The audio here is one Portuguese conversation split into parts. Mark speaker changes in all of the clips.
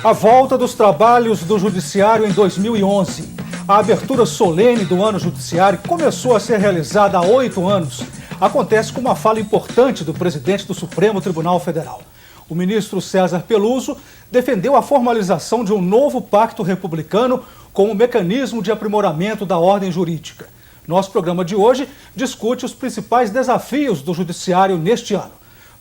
Speaker 1: A volta dos trabalhos do Judiciário em 2011. A abertura solene do ano judiciário começou a ser realizada há 8 anos. Acontece com uma fala importante do presidente do Supremo Tribunal Federal. O ministro César Peluso defendeu a formalização de um novo pacto republicano como mecanismo de aprimoramento da ordem jurídica. Nosso programa de hoje discute os principais desafios do Judiciário neste ano.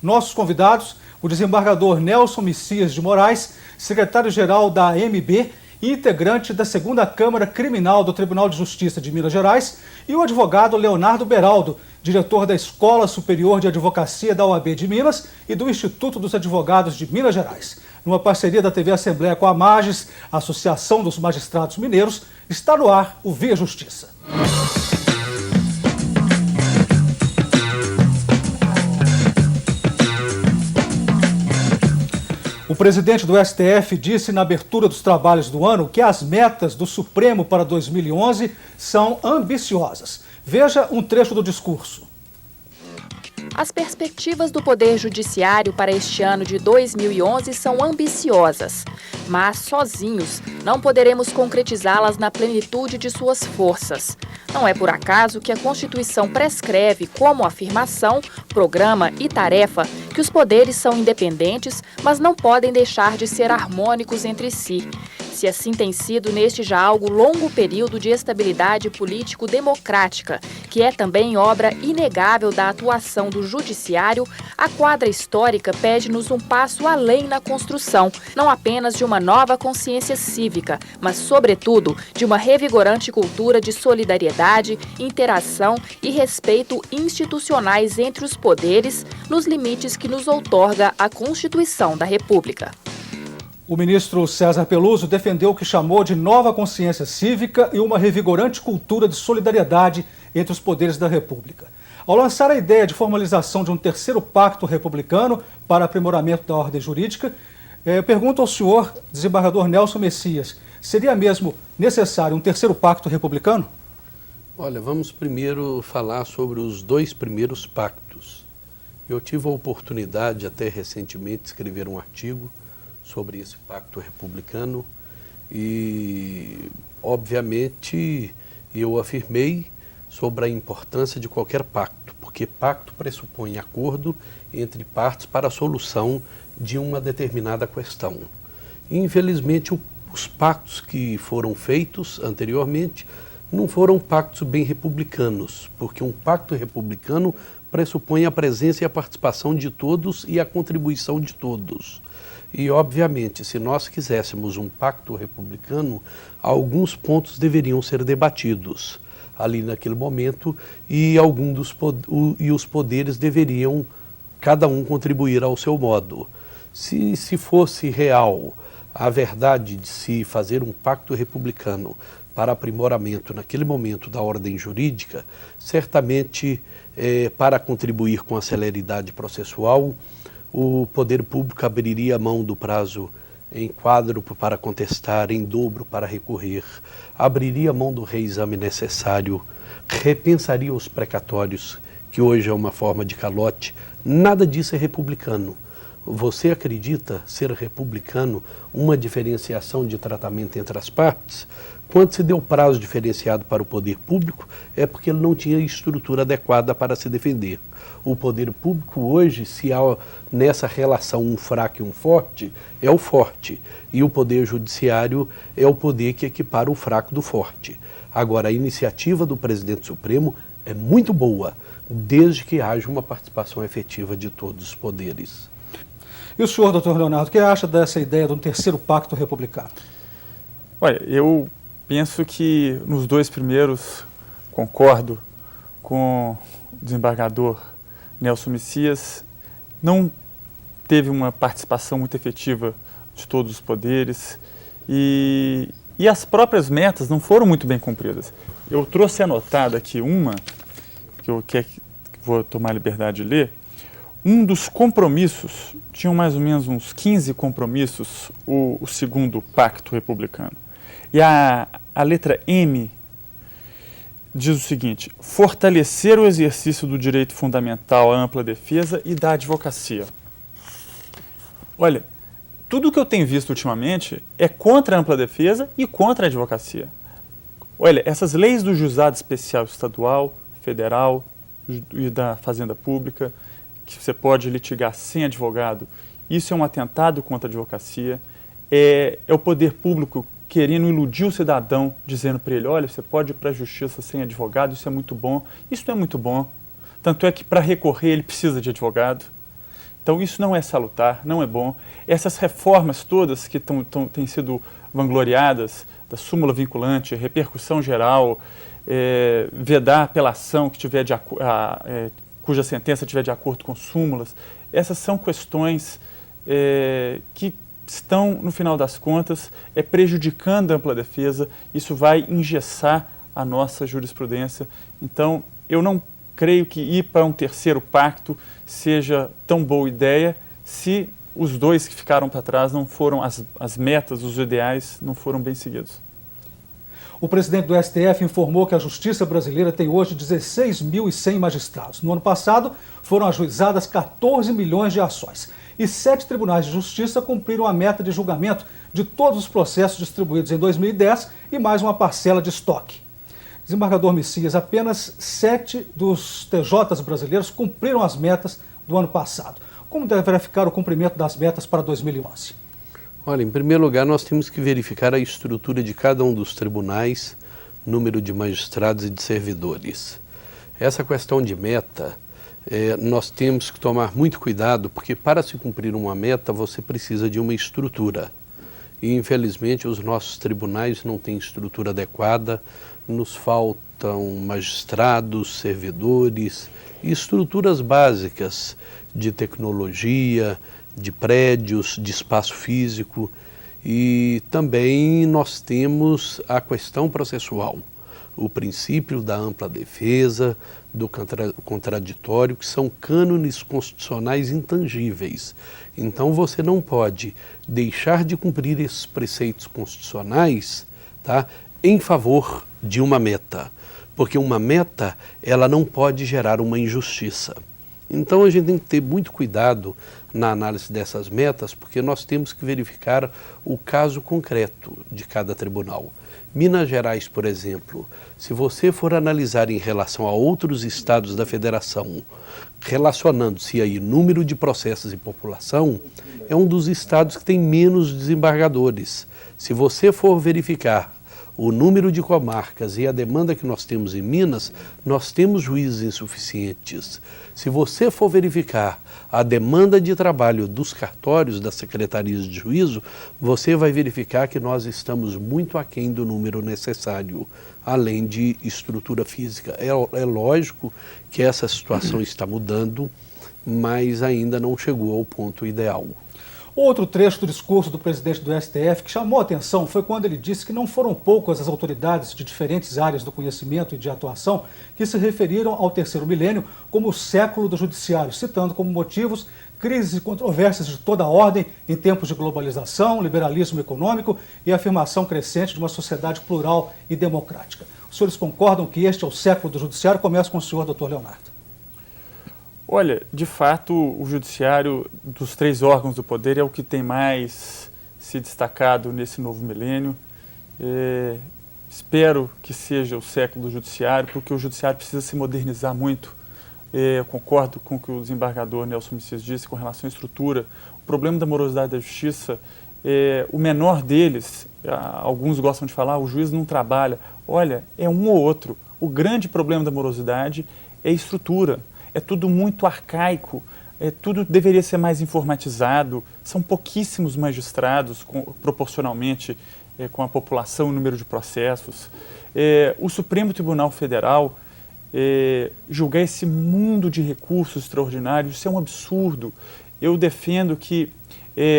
Speaker 1: Nossos convidados, o desembargador Nelson Messias de Moraes, secretário-geral da AMB e integrante da 2ª Câmara Criminal do Tribunal de Justiça de Minas Gerais, e o advogado Leonardo Beraldo, diretor da Escola Superior de Advocacia da OAB de Minas e do Instituto dos Advogados de Minas Gerais. Numa parceria da TV Assembleia com a MAGES, a Associação dos Magistrados Mineiros, está no ar o Via Justiça. O presidente do STF disse na abertura dos trabalhos do ano que as metas do Supremo para 2011 são ambiciosas. Veja um trecho do discurso.
Speaker 2: As perspectivas do Poder Judiciário para este ano de 2011 são ambiciosas, mas sozinhos não poderemos concretizá-las na plenitude de suas forças. Não é por acaso que a Constituição prescreve como afirmação, programa e tarefa que os poderes são independentes, mas não podem deixar de ser harmônicos entre si. Se assim tem sido neste já algo longo período de estabilidade político-democrática, que é também obra inegável da atuação do Judiciário, a quadra histórica pede-nos um passo além na construção, não apenas de uma nova consciência cívica, mas, sobretudo, de uma revigorante cultura de solidariedade, interação e respeito institucionais entre os poderes, nos limites que nos outorga a Constituição da República.
Speaker 1: O ministro César Peluso defendeu o que chamou de nova consciência cívica e uma revigorante cultura de solidariedade entre os poderes da República. Ao lançar a ideia de formalização de um terceiro pacto republicano para aprimoramento da ordem jurídica, pergunto ao senhor, desembargador Nelson Messias, seria mesmo necessário um terceiro pacto republicano?
Speaker 3: Olha, vamos primeiro falar sobre os 2 primeiros pactos. Eu tive a oportunidade, até recentemente, de escrever um artigo sobre esse pacto republicano e, obviamente, eu afirmei sobre a importância de qualquer pacto, porque pacto pressupõe acordo entre partes para a solução de uma determinada questão. Infelizmente, os pactos que foram feitos anteriormente não foram pactos bem republicanos, porque um pacto republicano pressupõe a presença e a participação de todos e a contribuição de todos. E, obviamente, se nós quiséssemos um pacto republicano, alguns pontos deveriam ser debatidos ali naquele momento e os poderes deveriam, cada um, contribuir ao seu modo. Se fosse real a verdade de se fazer um pacto republicano para aprimoramento naquele momento da ordem jurídica, certamente, para contribuir com a celeridade processual, o poder público abriria mão do prazo em quádruplo para contestar, em dobro para recorrer, abriria mão do reexame necessário, repensaria os precatórios, que hoje é uma forma de calote. Nada disso é republicano. Você acredita ser republicano uma diferenciação de tratamento entre as partes? Quando se deu prazo diferenciado para o poder público, é porque ele não tinha estrutura adequada para se defender. O poder público hoje, se há nessa relação um fraco e um forte, é o forte. E o poder judiciário é o poder que equipara o fraco do forte. Agora, a iniciativa do presidente Supremo é muito boa, desde que haja uma participação efetiva de todos os poderes.
Speaker 1: E o senhor, doutor Leonardo, o que acha dessa ideia de um terceiro pacto republicano?
Speaker 4: Olha, eu penso que nos 2 primeiros concordo com o desembargador Nelson Messias. Não teve uma participação muito efetiva de todos os poderes e as próprias metas não foram muito bem cumpridas. Eu trouxe anotado aqui uma, que eu vou tomar a liberdade de ler. Um dos compromissos, tinham mais ou menos uns 15 compromissos, o segundo pacto republicano. E a letra M diz o seguinte: fortalecer o exercício do direito fundamental à ampla defesa e da advocacia. Olha, tudo que eu tenho visto ultimamente é contra a ampla defesa e contra a advocacia. Olha, essas leis do juizado especial estadual, federal e da fazenda pública, que você pode litigar sem advogado, isso é um atentado contra a advocacia, é o poder público querendo iludir o cidadão, dizendo para ele, olha, você pode ir para a justiça sem advogado, isso é muito bom. Isso não é muito bom. Tanto é que para recorrer ele precisa de advogado. Então isso não é salutar, não é bom. Essas reformas todas que têm sido vangloriadas, da súmula vinculante, repercussão geral, vedar apelação que tiver cuja sentença estiver de acordo com súmulas, essas são questões que estão, no final das contas, prejudicando a ampla defesa. Isso vai engessar a nossa jurisprudência. Então, eu não creio que ir para um terceiro pacto seja tão boa ideia se os dois que ficaram para trás não foram, as metas, os ideais, não foram bem seguidos.
Speaker 1: O presidente do STF informou que a justiça brasileira tem hoje 16.100 magistrados. No ano passado, foram ajuizadas 14 milhões de ações. E 7 tribunais de justiça cumpriram a meta de julgamento de todos os processos distribuídos em 2010 e mais uma parcela de estoque. Desembargador Messias, apenas 7 dos TJs brasileiros cumpriram as metas do ano passado. Como deverá ficar o cumprimento das metas para 2011?
Speaker 3: Olha, em primeiro lugar, nós temos que verificar a estrutura de cada um dos tribunais, número de magistrados e de servidores. Essa questão de meta, nós temos que tomar muito cuidado, porque para se cumprir uma meta, você precisa de uma estrutura. E, infelizmente, os nossos tribunais não têm estrutura adequada, nos faltam magistrados, servidores e estruturas básicas de tecnologia, de prédios, de espaço físico, e também nós temos a questão processual, o princípio da ampla defesa, do contraditório, que são cânones constitucionais intangíveis. Então você não pode deixar de cumprir esses preceitos constitucionais, tá, em favor de uma meta, porque uma meta ela não pode gerar uma injustiça. Então a gente tem que ter muito cuidado na análise dessas metas, porque nós temos que verificar o caso concreto de cada tribunal. Minas Gerais, por exemplo, se você for analisar em relação a outros estados da federação, relacionando-se aí número de processos e população, é um dos estados que tem menos desembargadores. Se você for verificar o número de comarcas e a demanda que nós temos em Minas, nós temos juízes insuficientes. Se você for verificar a demanda de trabalho dos cartórios, das secretarias de juízo, você vai verificar que nós estamos muito aquém do número necessário, além de estrutura física. É lógico que essa situação está mudando, mas ainda não chegou ao ponto ideal.
Speaker 1: Outro trecho do discurso do presidente do STF que chamou a atenção foi quando ele disse que não foram poucas as autoridades de diferentes áreas do conhecimento e de atuação que se referiram ao terceiro milênio como o século do judiciário, citando como motivos crises e controvérsias de toda a ordem em tempos de globalização, liberalismo econômico e afirmação crescente de uma sociedade plural e democrática. Os senhores concordam que este é o século do judiciário? Começo com o senhor, doutor Leonardo.
Speaker 4: Olha, de fato, o judiciário dos 3 órgãos do poder é o que tem mais se destacado nesse novo milênio. Espero que seja o século do judiciário, porque o judiciário precisa se modernizar muito. Eu concordo com o que o desembargador Nelson Messias disse com relação à estrutura. O problema da morosidade da justiça, o menor deles, alguns gostam de falar, o juiz não trabalha. Olha, é um ou outro. O grande problema da morosidade é a estrutura. É tudo muito arcaico, tudo deveria ser mais informatizado, são pouquíssimos magistrados proporcionalmente com a população e o número de processos. O Supremo Tribunal Federal julgar esse mundo de recursos extraordinários, isso é um absurdo. Eu defendo que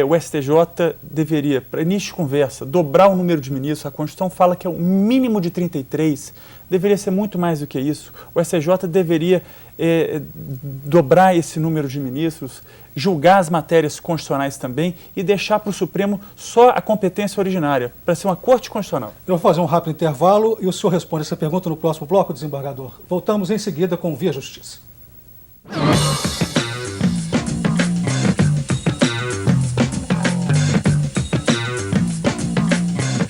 Speaker 4: o STJ deveria, para início de conversa, dobrar o número de ministros. A Constituição fala que é um mínimo de 33, deveria ser muito mais do que isso. O STJ deveria dobrar esse número de ministros, julgar as matérias constitucionais também e deixar para o Supremo só a competência originária, para ser uma Corte Constitucional.
Speaker 1: Eu vou fazer um rápido intervalo e o senhor responde essa pergunta no próximo bloco, desembargador. Voltamos em seguida com Via Justiça.